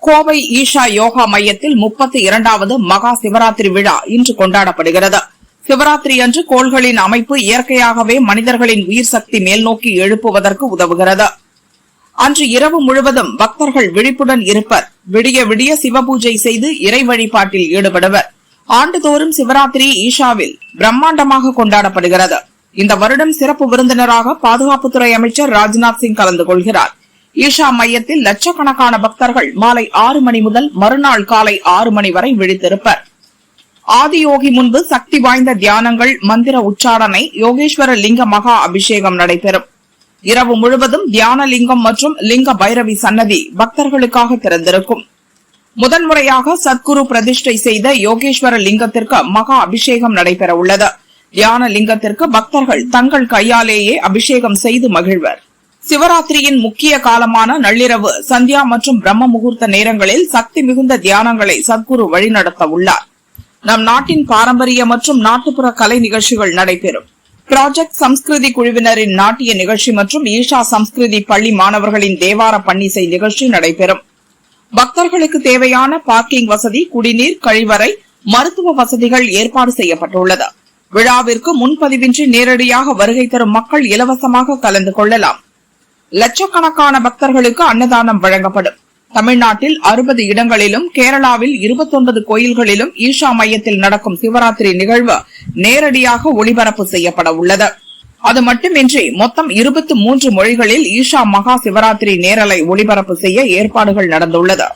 கோவை ஈஷா யோகா மையத்தில் 32வது மகா சிவராத்திரி விழா இன்று கொண்டாடப்படுகிறது. சிவராத்திரி அன்று கோள்களின் அமைப்பு இயற்கையாகவே மனிதர்களின் உயிர் சக்தி மேல்நோக்கி எழுப்புவதற்கு உதவுகிறது. அன்று இரவு முழுவதும் பக்தர்கள் விழிப்புடன் இருப்பர். விடிய விடிய சிவபூஜை செய்து இறை வழிபாட்டில் ஈடுபடுவர். ஆண்டுதோறும் சிவராத்திரி ஈஷாவில் பிரம்மாண்டமாக கொண்டாடப்படுகிறது. இந்த வருடம் சிறப்பு விருந்தினராக பாதுகாப்புத்துறை அமைச்சர் ராஜ்நாத் சிங் கலந்து கொள்கிறார். ஈஷா மையத்தில் லட்சக்கணக்கான பக்தர்கள் மாலை 6 மணி முதல் மறுநாள் காலை 6 மணி வரை விழித்திருப்பர். ஆதியோகி முன்பு சக்தி வாய்ந்த தியானங்கள், மந்திர உச்சாரணை, யோகேஸ்வர லிங்க மகா அபிஷேகம் நடைபெறும். இரவு முழுவதும் தியான லிங்கம் மற்றும் லிங்க பைரவி சன்னதி பக்தர்களுக்காக திறந்திருக்கும். முதன்முறையாக சத்குரு பிரதிஷ்டை செய்த யோகேஸ்வர லிங்கத்திற்கு மகா அபிஷேகம் நடைபெற உள்ளது. தியான லிங்கத்திற்கு பக்தர்கள் தங்கள் கையாலேயே அபிஷேகம் செய்து மகிழ்வர். சிவராத்திரியின் முக்கிய காலமான நள்ளிரவு, சந்தியா மற்றும் பிரம்ம முகூர்த்த நேரங்களில் சக்தி மிகுந்த தியானங்களை சத்குரு வழிநடத்த உள்ளார். நம் நாட்டின் பாரம்பரிய மற்றும் நாட்டுப்புற கலை நிகழ்ச்சிகள் நடைபெறும். ப்ராஜெக்ட் சம்ஸ்கிருதி குழுவினரின் நாட்டிய நிகழ்ச்சி மற்றும் ஈஷா சம்ஸ்கிருதி பள்ளி மாணவர்களின் தேவார பன்னிசை நிகழ்ச்சி நடைபெறும். பக்தர்களுக்கு தேவையான பார்க்கிங் வசதி, குடிநீர், கழிவறை, மருத்துவ வசதிகள் ஏற்பாடு செய்யப்பட்டுள்ளது. விழாவிற்கு முன்பதிவின்றி நேரடியாக வருகை தரும் மக்கள் இலவசமாக கலந்து கொள்ளலாம். லட்சக்கணக்கான பக்தர்களுக்கு அன்னதானம் வழங்கப்படும். தமிழ்நாட்டில் 60 இடங்களிலும், கேரளாவில் 29 கோயில்களிலும் ஈஷா மையத்தில் நடக்கும் சிவராத்திரி நிகழ்வு நேரடியாக ஒளிபரப்பு செய்யப்பட உள்ளது. அது மட்டுமின்றி மொத்தம் 23 மொழிகளில் ஈஷா மகா சிவராத்திரி நேரலை ஒளிபரப்பு செய்ய ஏற்பாடுகள் நடந்துள்ளது.